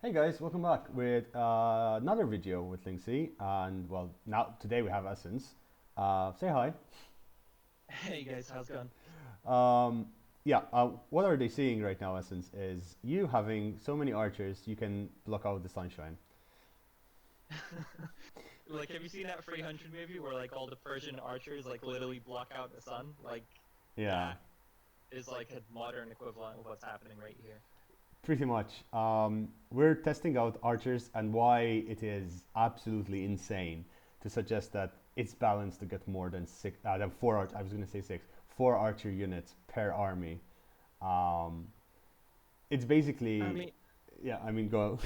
Hey guys, welcome back with another video with Linksy, and well, now today we have Essence. Say hi. Hey guys, how's it going? Um, yeah, what are they seeing right now, Essence, is you having so many archers you can block out the sunshine. Like, have you seen that 300 movie where like all the Persian archers like literally block out the sun? Like Yeah, that is like a modern equivalent of what's happening right here. pretty much. We're testing out archers and why it is absolutely insane to suggest that it's balanced to get more than than four arch. I was going to say six, four archer units per army. Um, it's I basically, mean, yeah. I mean, go.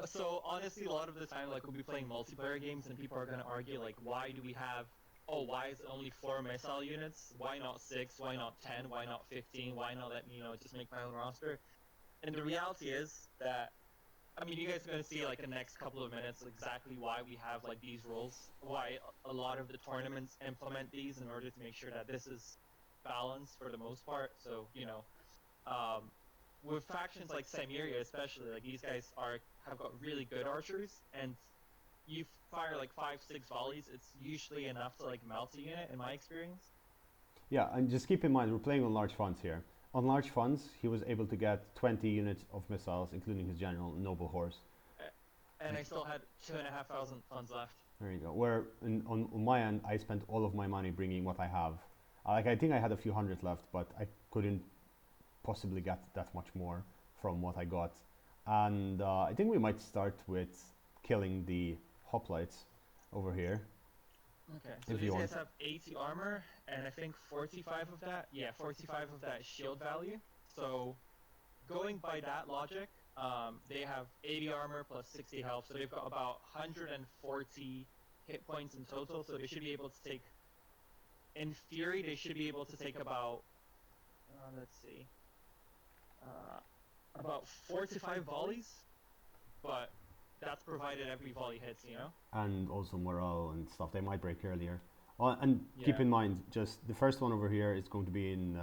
so honestly, a lot of the time, like we'll be playing multiplayer games, and people are gonna argue like, why do we have? Oh, why is it only four missile units? Why not six? Why not 10? Why not 15? Why not let me, just make my own roster? And the reality is that you guys are going to see like in the next couple of minutes exactly why we have like these rules, why a lot of the tournaments implement these in order to make sure that this is balanced for the most part. So, um, with factions like Siberia, especially, like these guys are have got really good archers, and you fire like five, six volleys, it's usually enough to like melt a unit, in my experience. Yeah, and just keep in mind we're playing on large funds here. On large funds, he was able to get 20 units of missiles, including his general noble horse. And I still had 2,500 funds left. There you go. Where on my end, I spent all of my money bringing what I have. Like I think I had a few hundred left, but I couldn't possibly get that much more from what I got. And I think we might start with killing the hoplites over here, Okay, so if you these want. guys have 80 armor, and I think 45 of that, yeah, 45 of that is shield value. So going by that logic, they have 80 armor plus 60 health, so they've got about 140 hit points in total. So they should be able to take, in theory, they should be able to take about, let's see, uh, about 4 to 5 volleys, but that's provided every volley hits. And also morale and stuff. They might break earlier. And keep Yeah. in mind, just the first one over here is going to be in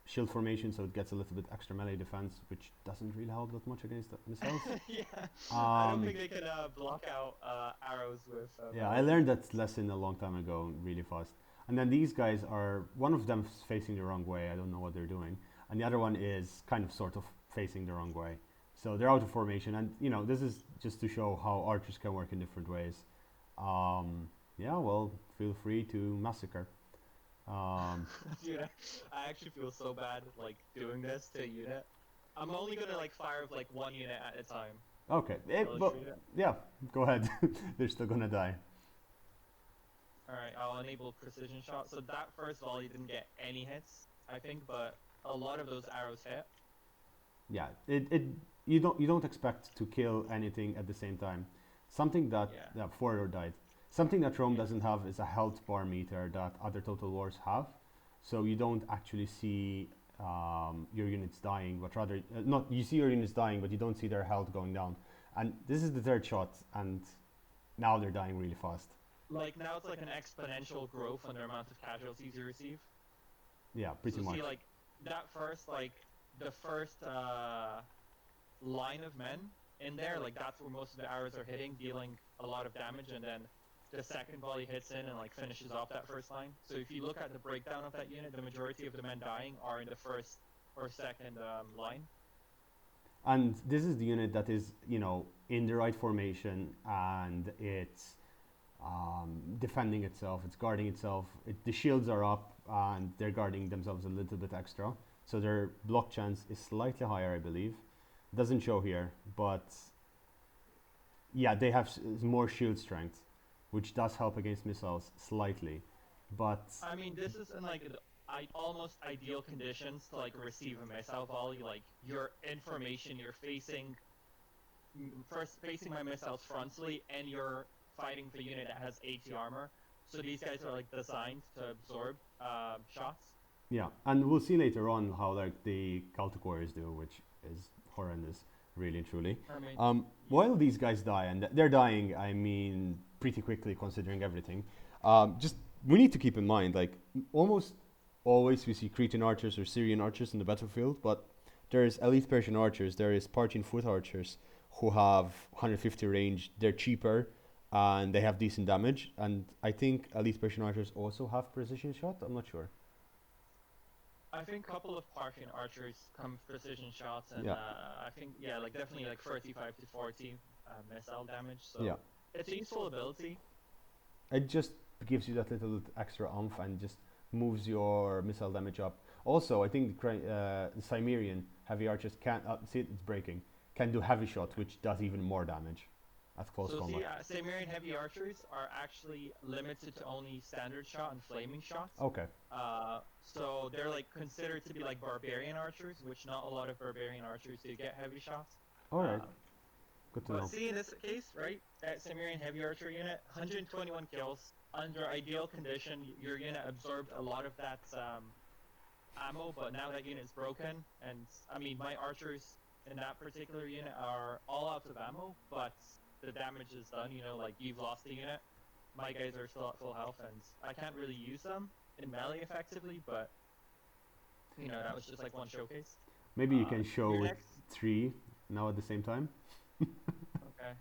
shield formation, so it gets a little bit extra melee defense, which doesn't really help that much against the missiles. Yeah, I don't Um, think they can block out arrows with yeah, I melee. learned that lesson a long time ago, really fast. And then these guys are one of them facing the wrong way. I don't know what they're doing, and the other one is kind of sort of facing the wrong way. So they're out of formation, and this is just to show how archers can work in different ways. Yeah, well, feel free to massacre. Um, Dude, I actually feel so bad like doing this to a unit. I'm only gonna like fire with like one unit at a time. okay, but Illustrate it. yeah, go ahead. They're still gonna die. All right, I'll enable precision shot. So that first volley didn't get any hits, I think, but a lot of those arrows hit. Yeah, it you don't expect to kill anything at the same time. Something that Yeah, Forer died. Something that Rome yeah, doesn't have is a health bar meter that other Total Wars have. So you don't actually see your units dying, but rather not. You see your units dying, but you don't see their health going down. And this is the third shot, and now they're dying really fast. like now it's like an exponential growth on the amount of casualties you receive. Yeah, pretty So much. see, like that first, like the first line of men in there, like that's where most of the arrows are hitting, dealing a lot of damage, and then the second volley hits in and like finishes off that first line. So if you look at the breakdown of that unit, the majority of the men dying are in the first or second line. And this is the unit that is, in the right formation, and it's defending itself, it's guarding itself. The shields are up, and they're guarding themselves a little bit extra. So their block chance is slightly higher, I believe. Doesn't show here, but yeah, they have more shield strength, which does help against missiles slightly. But This is in like almost ideal conditions to like receive a missile volley. Like your information, you're facing first facing my missiles frontally, and you're fighting the unit that has 80 armor. So these guys are like designed to absorb shots. yeah, and we'll see later on how like the Celtic Warriors do, which is horrendous, really and truly. Yeah. While these guys die, and they're dying, I mean, pretty quickly considering everything. Just we need to keep in mind, like almost always we see Cretan archers or Syrian archers in the battlefield, but There's elite Persian archers. There is Parthian foot archers who have 150 range. They're cheaper and they have decent damage. And I think elite Persian archers also have precision shot. I'm not sure. I think a couple of Parthian archers come with precision shots, and Yeah. I think yeah, like definitely like 35 to 40 missile damage. So Yeah. it's a useful ability. It just gives you that little extra oomph and just moves your missile damage up. Also, I think the Cimmerian heavy archers can see it's breaking. Can do heavy shot, which does even more damage at close So combat. see, Cimmerian heavy archers are actually limited to only standard shot and flaming shots. Okay. So they're like considered to be like barbarian archers, which not a lot of barbarian archers do get heavy shots. All right. Good to But know. see, in this case, right, that Cimmerian heavy archer unit, 121 kills. Under ideal condition, your unit absorbed a lot of that ammo, but now that unit's broken, and I mean, my archers in that particular unit are all out of ammo, but the damage is done, you know, like you've lost the unit. My guys are still at full health, and I can't really use them in melee effectively, but, you know, that was just like one showcase. Maybe you can show your with next- 3 now at the same time. Okay.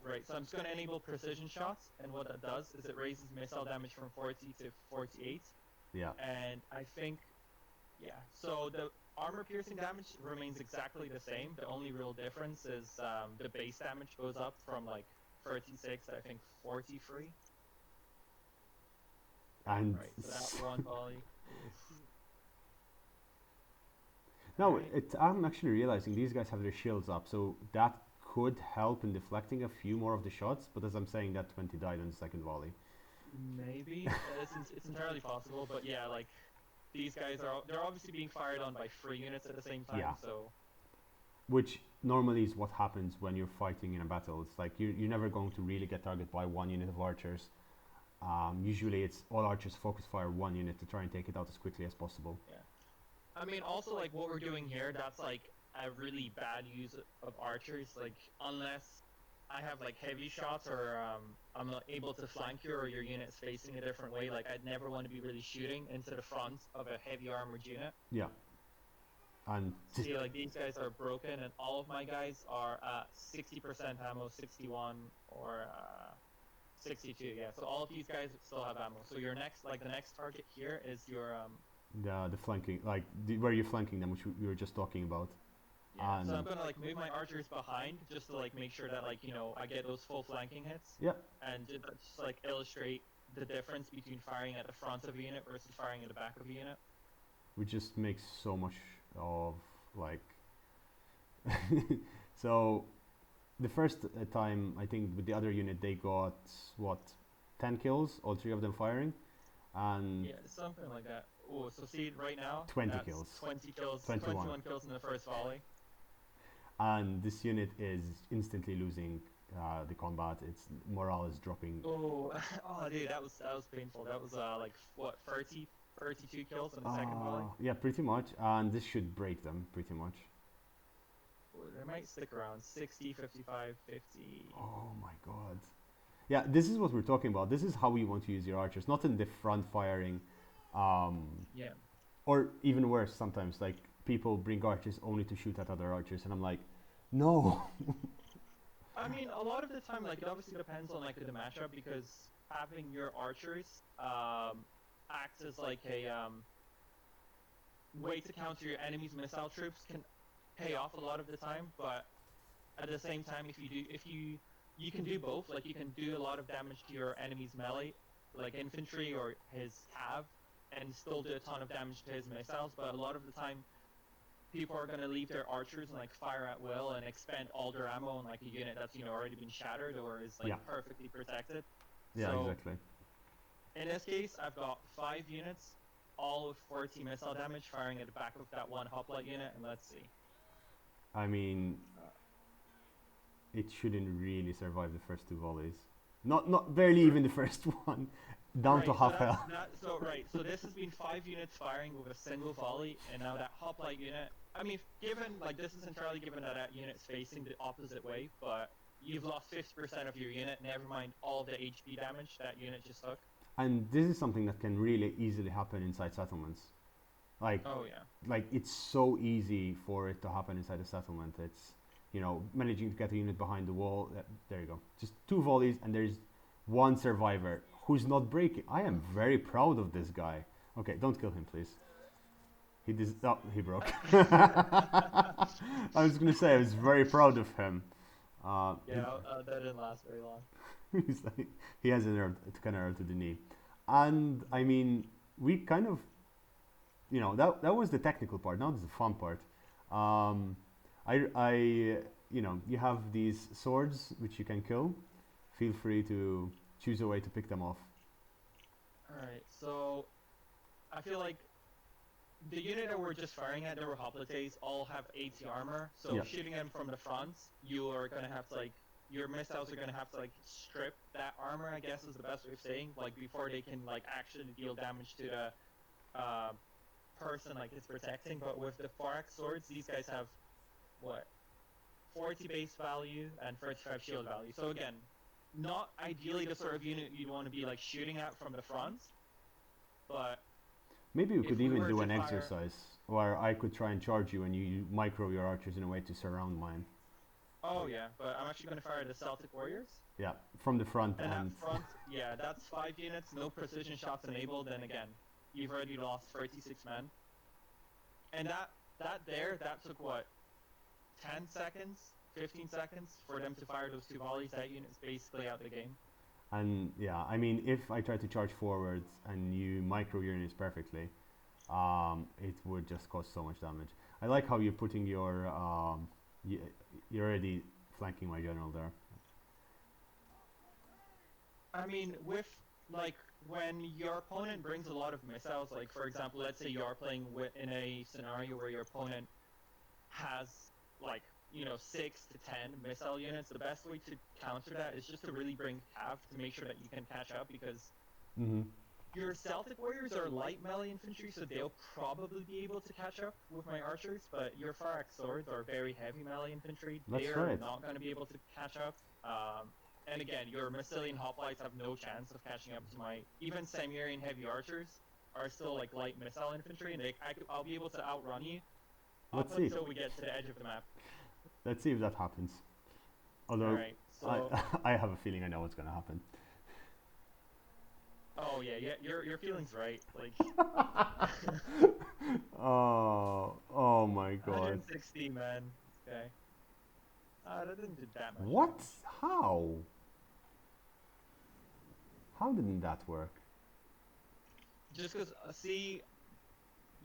Right, so I'm just going to enable precision shots, and what that does is it raises missile damage from 40 to 48. Yeah. And I think, yeah, so the armor piercing damage remains exactly the same. The only real difference is the base damage goes up from like 36 to I think 43. And Right, so that one volley. no, Right. I'm actually realizing these guys have their shields up, so that could help in deflecting a few more of the shots. But as I'm saying, that 20 died on the second volley. Maybe it's entirely possible, but yeah, like these guys they're obviously being fired on by 3 units at the same time. Yeah. So Which normally is what happens when you're fighting in a battle. It's like you're never going to really get targeted by one unit of archers. Usually it's all archers focus fire one unit to try and take it out as quickly as possible. I mean, also like what we're doing here, that's like a really bad use of archers. Like unless I have like heavy shots or I'm not able to flank you or your unit's facing a different way, like I'd never want to be really shooting into the front of a heavy armored unit. Yeah. And See, like these guys are broken, and all of my guys are 60% ammo, 61 or 62. Yeah, so all of these guys still have ammo. So your next, like the next target here is your the flanking, like where you're flanking them, which we were just talking about. yeah. So I'm And gonna like move my archers behind just to like make sure that like you know I get those full flanking hits. yeah, And just like illustrate the difference between firing at the front of a unit versus firing at the back of a unit. which just makes so much of like. So, the first time I think with the other unit they got what, 10 kills, all 3 of them firing, and Yeah, something like that. Oh, so see right now, 20 that's kills. 20 kills, 21. 21 kills in the first volley. and this unit is instantly losing the combat. Its morale is dropping. Oh, oh, dude, that was painful. That was like what 32 kills in the second volley. Yeah, pretty much, and this should break them pretty much. Oh, they might stick around 60, 55, 50. Oh my god. Yeah, this is what we're talking about. This is how we want to use your archers, not in the front firing, Yeah. or even worse. Sometimes, like people bring archers only to shoot at other archers, and I'm like, no. I mean, a lot of the time, like it obviously depends on like the matchup because having your archers act as like a way to counter your enemy's missile troops can pay off a lot of the time. But at the same time, if you can do both. Like you can do a lot of damage to your enemy's melee, like infantry or his cav, and still do a ton of damage to his missiles. But a lot of the time, people are gonna leave their archers and like fire at will and expend all their ammo on like a unit that's already been shattered or is like Yeah. perfectly protected. Yeah, So- exactly. In this case, I've got 5 units, all with 40 missile damage, firing at the back of that one hoplite unit, and let's see. I mean, it shouldn't really survive the first 2 volleys. Not barely even the first one. Down to Right, half so that's- health. so this has been 5 units firing with a single volley, and now that hoplite unit. I mean, given like this is entirely given that that unit's facing the opposite way, but you've lost 50% of your unit. Never mind all the HP damage that unit just took. And this is something that can really easily happen inside settlements. Like, Oh yeah. it's so easy for it to happen inside a settlement. It's, managing to get a unit behind the wall. There you go. Just 2 volleys, and there's one survivor who's not breaking. I am very proud of this guy. Okay, don't kill him, please. He broke. I was gonna say I was very proud of him. Yeah, that didn't last very long. He's like, he has an error, kind of error to the knee, and I mean, we kind of, that was the technical part. Now there's the fun part. Um, I, you have these swords which you can kill. Feel free to choose a way to pick them off. Alright, so I feel like the unit that we're just firing at, there were hoplites, all have 80 armor. So Yeah. shooting them from the front, you are gonna have to like your missiles are gonna have to like strip that armor, I guess is the best way of saying, like before they can like actually deal damage to the person like it's protecting. But with the Forax swords, these guys have what 40 base value and 35 shield value. So again, not ideally the sort of unit you'd want to be like shooting at from the front, but Maybe we if could we even were do to an fire- exercise where I could try and charge you and you micro your archers in a way to surround mine. Oh yeah, but I'm actually gonna fire the Celtic Warriors. Yeah, from the front And and that front, yeah, that's 5 units, no precision shots enabled, and again, you've already lost 36 men. And that took what, 10 seconds, 15 seconds for them to fire those 2 volleys. That unit's basically out the game. yeah, I mean, if I try to charge forwards and you micro your units perfectly, it would just cause so much damage. I like how you're putting your you're already flanking my general there. I mean, with, like, when your opponent brings a lot of missiles, like, for example, let's say you are playing in a scenario where your opponent has, like, 6 to 10 missile units, the best way to counter that is just to really bring cav to make sure that you can catch up, because Mm-hmm. your Celtic Warriors are light melee infantry, so they'll probably be able to catch up with my archers, but your Pharax swords are very heavy melee infantry. That's They're right. not going to be able to catch up. And again, your Missilian hoplites have no chance of catching up to my... Even Cimmerian heavy archers are still like light missile infantry, and I'll be able to outrun you Let's up see. until we get to the edge of the map. Let's see if that happens. Although Alright, so... I have a feeling I know what's gonna happen. Oh yeah, your feeling's right. Like... Oh my god. 160, man. Okay. That didn't do that much. What? How? How didn't that work? Just because, see,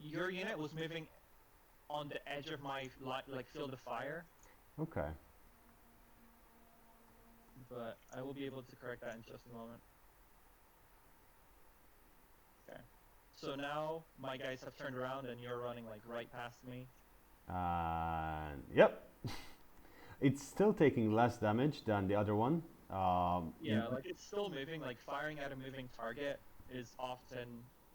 your unit was moving on the edge of my field of fire, Okay. but I will be able to correct that in just a moment. Okay. So now my guys have turned around and you're running like right past me. Yep. It's still taking less damage than the other one. Yeah, like it's still moving. Like firing at a moving target is often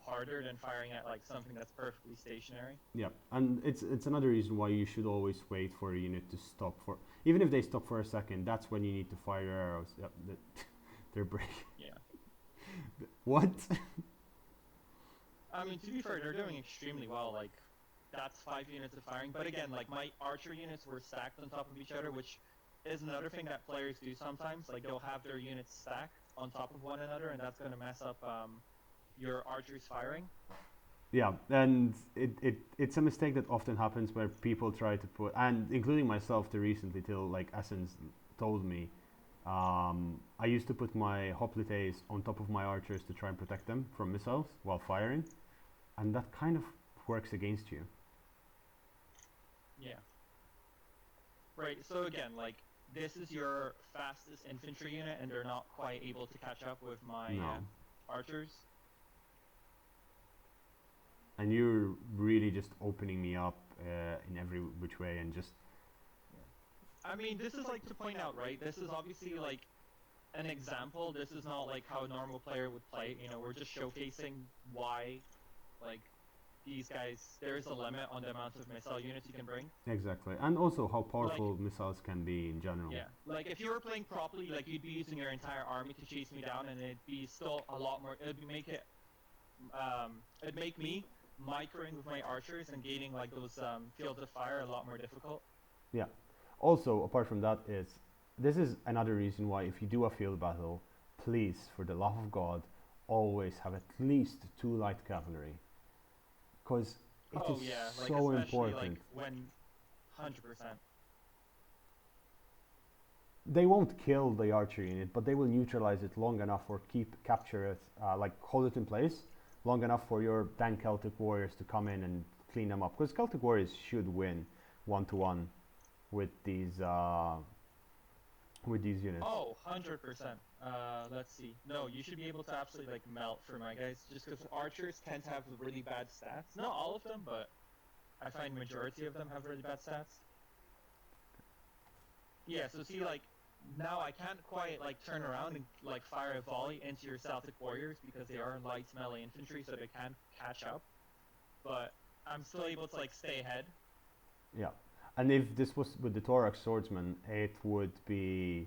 harder than firing at like something that's perfectly stationary. Yeah, and it's another reason why you should always wait for a unit to stop for. Even if they stop for a second, that's when you need to fire your arrows. Yep, they're breaking. Yeah. What? I mean, to be fair, they're doing extremely well. Like, that's 5 units of firing. But again, like, my archer units were stacked on top of each other, which is another thing that players do sometimes. Like, they'll have their units stacked on top of one another, and that's going to mess up your archers firing. Yeah, and it's a mistake that often happens where people try to put, and including myself to recently, till like Essence told me, I used to put my hoplites on top of my archers to try and protect them from missiles while firing, and that kind of works against you. Yeah. Right, so again, like, this is your fastest infantry unit, and they're not quite able to catch up with my No. archers. And you're really just opening me up in every which way, and just I mean, this is like to point out, right? This is obviously like an example. This is not like how a normal player would play. You know, we're just showcasing why, like, these guys. There is a limit on the amount of missile units you can bring. exactly, and also how powerful missiles can be in general. Yeah, like if you were playing properly, like you'd be using your entire army to chase me down, and it'd be still a lot more. It'd make me microing with my archers and gaining like those fields of fire a lot more difficult. Yeah. Also, apart from that, this is another reason why if you do a field battle, please, for the love of God, always have at least 2 light cavalry, because it Oh is yeah, like so especially like important. when 100%. They won't kill the archer unit, but they will neutralize it long enough or capture it, like hold it in place long enough for your then Celtic warriors to come in and clean them up. Because Celtic warriors should win 1-to-1 with these units. Oh, 100%. Let's see. No, you should be able to absolutely like melt for my guys, just because archers tend to have really bad stats. Not all of them, but I find majority of them have really bad stats. Yeah, so see, like, now I can't quite, like, turn around and, like, fire a volley into your Celtic warriors because they are light melee infantry, so they can't catch up. But I'm still able to, like, stay ahead. Yeah, and if this was with the Thorax swordsman, it would be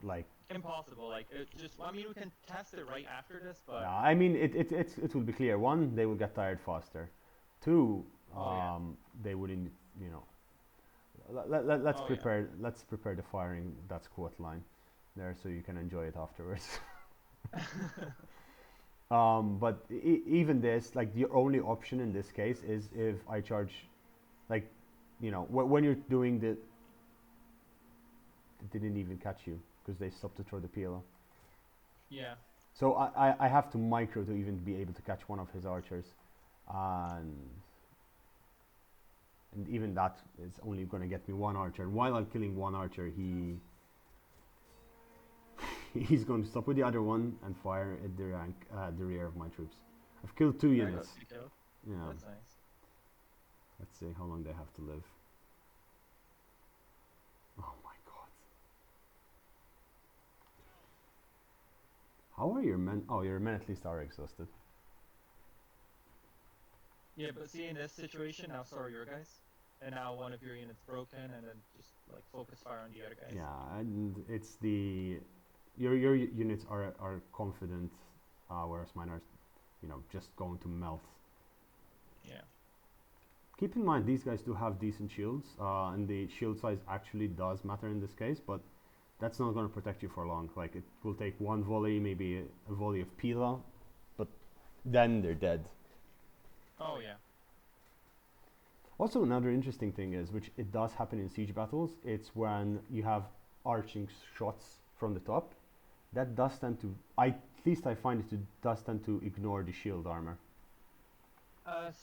like Impossible. Like, it just, I mean, we can test it right after this, but... yeah. I mean, it will be clear. One, they will get tired faster. Two, Oh, yeah. they wouldn't. You know, let's Oh, yeah. prepare the firing that squat line there so you can enjoy it afterwards. But even this, like the only option in this case is if I charge, like, you know, when you're doing the, they didn't even catch you because they stopped to throw the peel. Yeah. So I have to micro to even be able to catch one of his archers, and even that is only going to get me one archer. And while I'm killing one archer, he's going to stop with the other one and fire at the rear of my troops. I've killed 2 I got units. 2 kills. Yeah. That's nice. Let's see how long they have to live. Oh my god. How are your men? Oh, your men at least are exhausted. Yeah, but see, in this situation, now so are your guys. And now one of your units broken, and then just, like, focus fire on the other guys. Yeah, and it's the your units are confident, whereas mine are, you know, just going to melt. Yeah. Keep in mind these guys do have decent shields, and the shield size actually does matter in this case, but that's not going to protect you for long. Like it will take one volley, maybe a volley of Pila, but then they're dead. Oh, yeah. Also, another interesting thing is, which it does happen in siege battles, it's when you have arching shots from the top. That does tend to, at least I find it does tend to ignore the shield armor.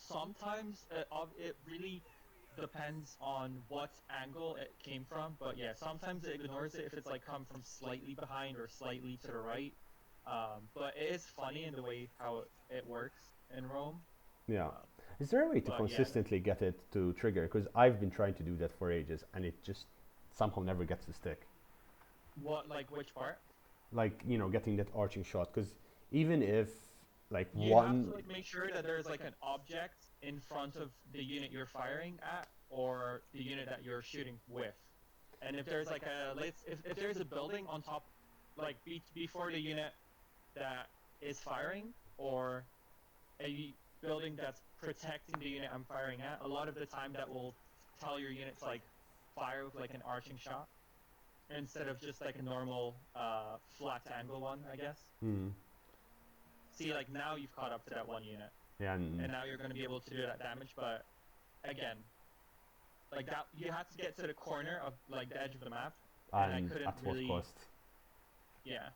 Sometimes it really depends on what angle it came from, but yeah, sometimes it ignores it if it's like come from slightly behind or slightly to the right. But it is funny in the way how it works in Rome. Yeah. Is there a way to but yeah. consistently get it to trigger? Because I've been trying to do that for ages, and it just somehow never gets to stick. What, like which part? Like, you know, getting that arching shot. Because even if, like, You one... have to like make sure that there's like an object in front of the unit you're firing at, or the unit that you're shooting with. And if there's like if there's a building on top, like before the unit that is firing, or a building that's protecting the unit I'm firing at, a lot of the time that will tell your units like fire with like an arching shot instead of just like a normal flat angle one, I guess. See, like now you've caught up to that one unit. Yeah, and now you're going to be able to do that damage, but again, like that, you have to get to the corner of like the edge of the map, and I couldn't at really. what cost? Yeah.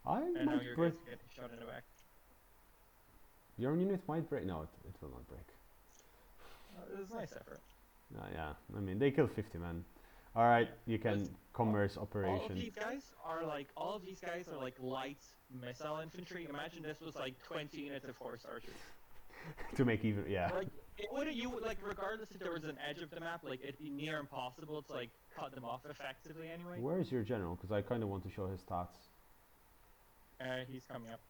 And now you're getting shot in the back. Your unit might break. No, it will not break. It was a nice effort. Yeah, I mean they kill 50 men. All right, Yeah. you can commerce operation. All of these guys are like light missile infantry. Imagine this was like 20 units of horse archers. To make even, yeah. Like regardless if there was an edge of the map, like it'd be near impossible to like cut them off effectively anyway. Where is your general? Because I kind of want to show his stats. He's coming up.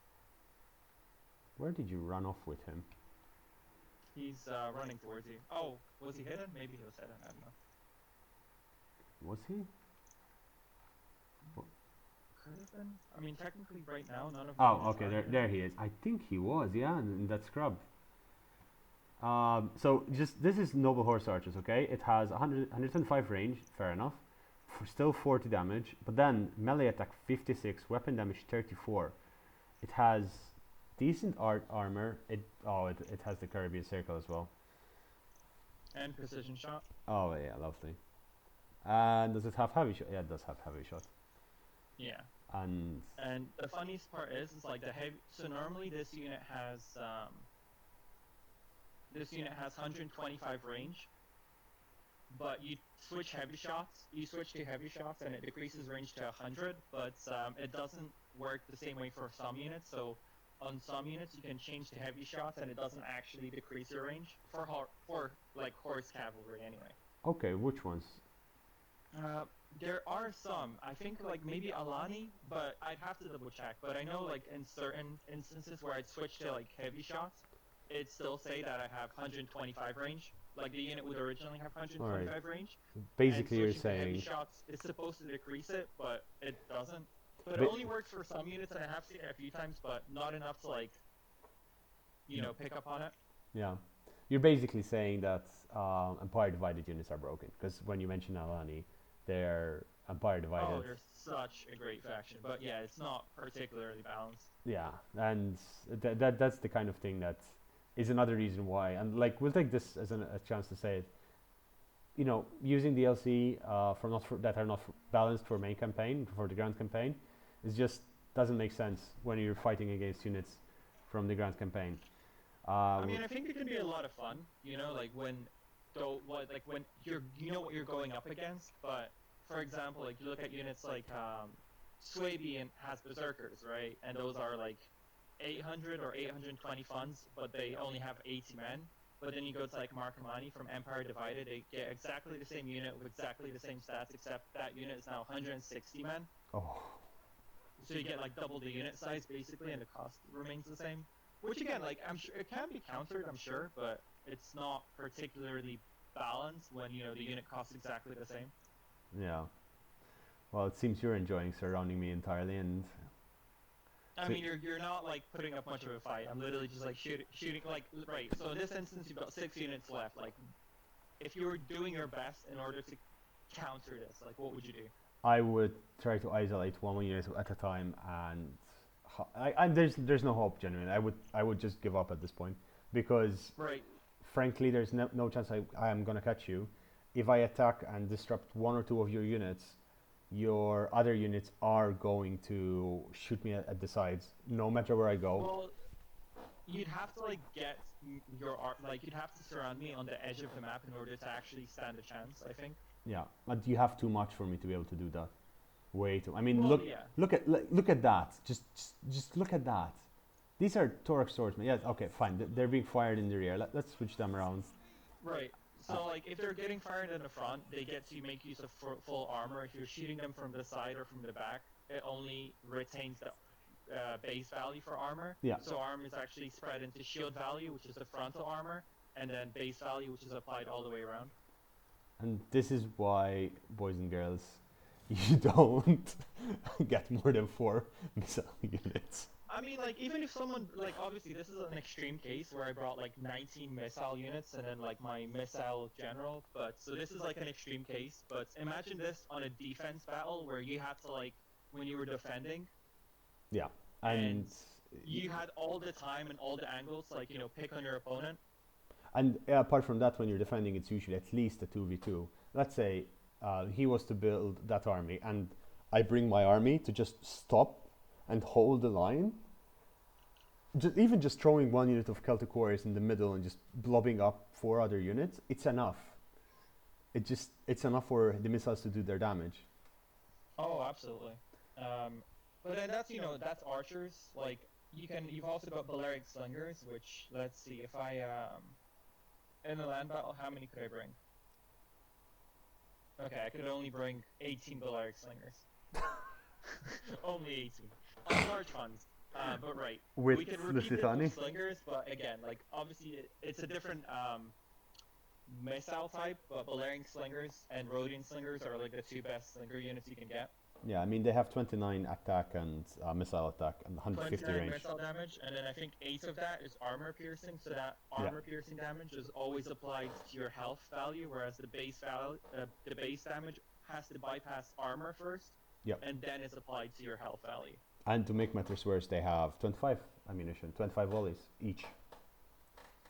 Where did you run off with him? He's running towards you. Oh, was he hidden? Maybe he was hidden. I don't know. Was he? Could have been. I mean, technically, right now, none of. Oh, okay. There he is. I think he was. Yeah, in that scrub. So just this is noble horse archers, okay? It has 105 range, fair enough. Still 40 damage, but then melee attack 56, weapon damage 34. It has decent armor. It has the Caribbean circle as well. And precision shot. Oh yeah, lovely. And does it have heavy shot? Yeah, it does have heavy shot. Yeah. And the funniest part is like the heavy. So normally this unit has 125 range, but you switch heavy shots. You switch to heavy shots, and it decreases range to 100. But it doesn't work the same way for some units. So on some units you can change to heavy shots, and it doesn't actually decrease your range for like horse cavalry anyway. okay, which ones? There are some. I think like maybe Alani, but I'd have to double check. But I know like in certain instances where I'd switch to like heavy shots, it'd still say that I have 125 range. Like the unit would originally have 125 range. Basically, you're And switching to heavy saying shots is supposed to decrease it, but it doesn't. But it Ba- only works for some units, and I have seen it a few times, but not enough to like, pick up on it. yeah, you're basically saying that Empire divided units are broken because when you mention Alani, they're Empire divided. Oh, they're such a great faction, but yeah, it's not particularly balanced. Yeah, and that's the kind of thing that is another reason why. And like we'll take this as a chance to say it. Using DLC that are not balanced for main campaign for the grand campaign, is just doesn't make sense when you're fighting against units from the grand campaign. I mean, I think it can be a lot of fun, like when you know what you're going up against. But for example, like you look at units like Swabian has berserkers, right? And those are like 800 or 820 funds, but they only have 80 men. But then you go to like Marcomanni from Empire Divided, they get exactly the same unit with exactly the same stats, except that unit is now 160 men. Oh, So you get like double the unit size basically, and the cost remains the same. Which again, like I'm sure it can be countered, I'm sure, but it's not particularly balanced when the unit costs exactly the same. yeah. Well, it seems you're enjoying surrounding me entirely, and I So- mean, you're not like putting up much of a fight. I'm literally just like shooting like right. So in this instance, you've got 6 units left. Like, if you were doing your best in order to counter this, like what would you do? I would try to isolate one unit at a time, and there's no hope genuinely. I would just give up at this point because Right. frankly there's no chance I am gonna catch you. If I attack and disrupt one or two of your units, your other units are going to shoot me at the sides, no matter where I go. Well, you'd have to like get you'd have to surround me on the edge of the map in order to actually stand a chance, I think. Yeah, but you have too much for me to be able to do that. Way too. I mean, Well, yeah. look at that. Just look at that. These are Torx swordsmen. Yes, okay, fine. They're being fired in the rear. Let's switch them around. Right. So like if they're getting fired in the front, they get to make use of full armor. If you're shooting them from the side or from the back, it only retains the base value for armor. Yeah. So armor is actually spread into shield value, which is the frontal armor, and then base value, which is applied all the way around. And this is why, boys and girls, you don't get more than 4 missile units. I mean, like, even if someone, like, obviously this is an extreme case where I brought, like, 19 missile units and then, like, my missile general, but, so this is, like, an extreme case, but imagine this on a defense battle where you had to, like, when you were defending, Yeah, and you had all the time and all the angles, like, pick on your opponent. apart from that, when you're defending, it's usually at least a 2v2. Let's say he was to build that army, and I bring my army to just stop and hold the line. Even just throwing one unit of Celtic warriors in the middle and just blobbing up 4 other units, it's enough. It's enough for the missiles to do their damage. Oh, absolutely. But then that's archers. Like, you've also got Balearic slingers, which, let's see, if I, in a land battle, how many could I bring? Okay, I could only bring 18 Balearic slingers. Only 18. On large funds. But right. With we can repeat it Lusitani? with slingers, but again, like, obviously, it's a different, missile type, but Valerian Slingers and Rhodian Slingers are like the two best slinger units you can get. Yeah, I mean they have 29 attack and missile attack and 150 29 range. missile damage, and then I think 8 of that is armor piercing, so that Yeah. armor piercing damage is always applied to your health value, whereas the base damage has to bypass armor first, Yep. and then it's applied to your health value. And to make matters worse, they have 25 ammunition, 25 volleys each.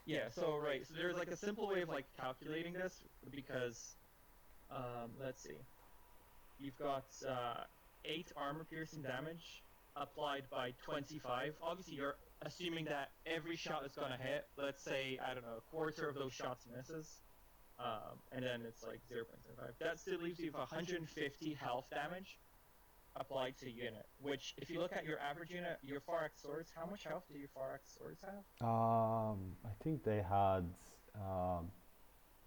Yeah, so right, so there's like a simple way of like calculating this, because let's see, you've got 8 armor piercing damage applied by 25. Obviously you're assuming that every shot is going to hit. Let's say, I don't know, a quarter of those shots misses, and then it's like 0.75. That still leaves you with 150 health damage applied to unit, which if you look at your average unit, your Forex swords, how much health do your Forex swords have? I think they had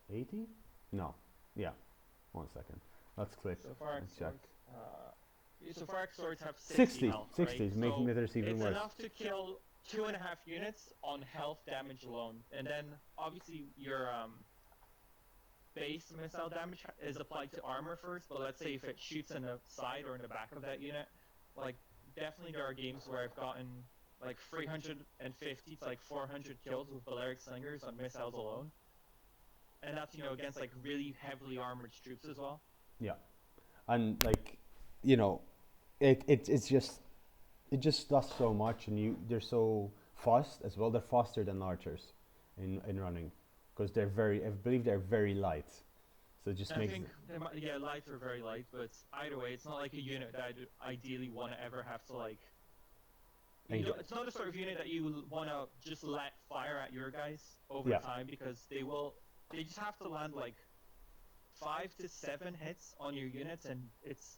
80? No. Yeah. 1 second. Let's click So and Forex check. swords, so Forex swords have 60. health, 60 is right? making So matters even it's worse. enough to kill 2.5 units on health damage alone, and then obviously your base missile damage is applied to armor first. But let's say if it shoots in the side or in the back of that unit, like definitely there are games where I've gotten like 350 to like 400 kills with Valeric Slingers on missiles alone, and that's against like really heavily armored troops as well. Yeah. And like, you know, it's just it just does so much, and they're so fast as well. They're faster than archers in running, because I believe they're very light, so it just I makes think lights are very light, but either way, it's not like a unit that I'd ideally want to ever have to like. It's not the sort of unit that you want to just let fire at your guys over time, because they just have to land like 5 to 7 hits on your units, and it's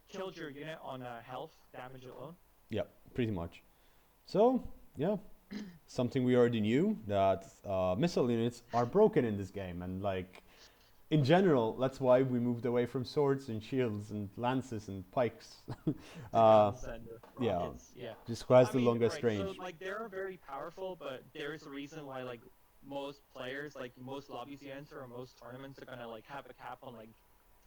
killed your unit on health damage alone. Yeah, pretty much. So yeah, something we already knew, that missile units are broken in this game, and like in general, that's why we moved away from swords and shields and lances and pikes. Guns and yeah, rockets, yeah. just who has I the mean, longest right, range. so like they're very powerful, but there is a reason why like most players, like most lobbies you enter or most tournaments, are gonna like have a cap on like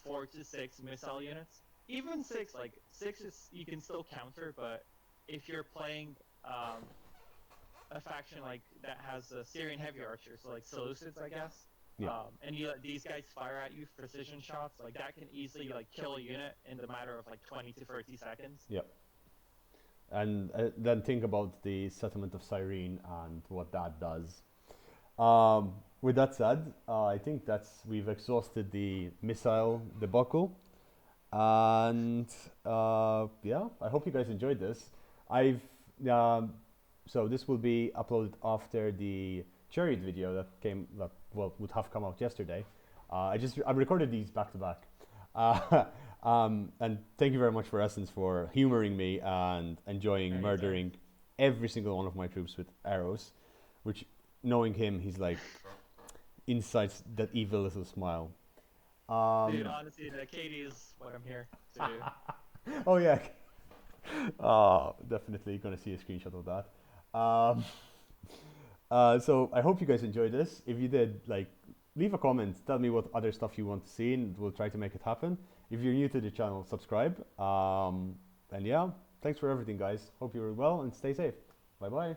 4 to 6 missile units. Even 6, like 6 is you can still counter, but if you're playing a faction like that has Syrian heavy archers, so like Seleucids, I guess. Yeah. And these guys fire at you precision shots, like that can easily like kill a unit in the matter of like 20 to 30 seconds. Yeah. And then think about the settlement of Cyrene and what that does. With that said, I think we've exhausted the missile debacle, and yeah, I hope you guys enjoyed this. So this will be uploaded after the Chariot video that would have come out yesterday. I recorded these back to back. And thank you very much for Essence for humoring me and enjoying murdering every single one of my troops with arrows, which, knowing him, he's like inside that evil little smile. Dude, honestly, the KD is what I'm here to do. Oh yeah. Definitely gonna see a screenshot of that. So I hope you guys enjoyed this. If you did, like, leave a comment, tell me what other stuff you want to see, and we'll try to make it happen. If you're new to the channel, subscribe. And yeah, thanks for everything, guys. Hope you're well and stay safe. Bye bye.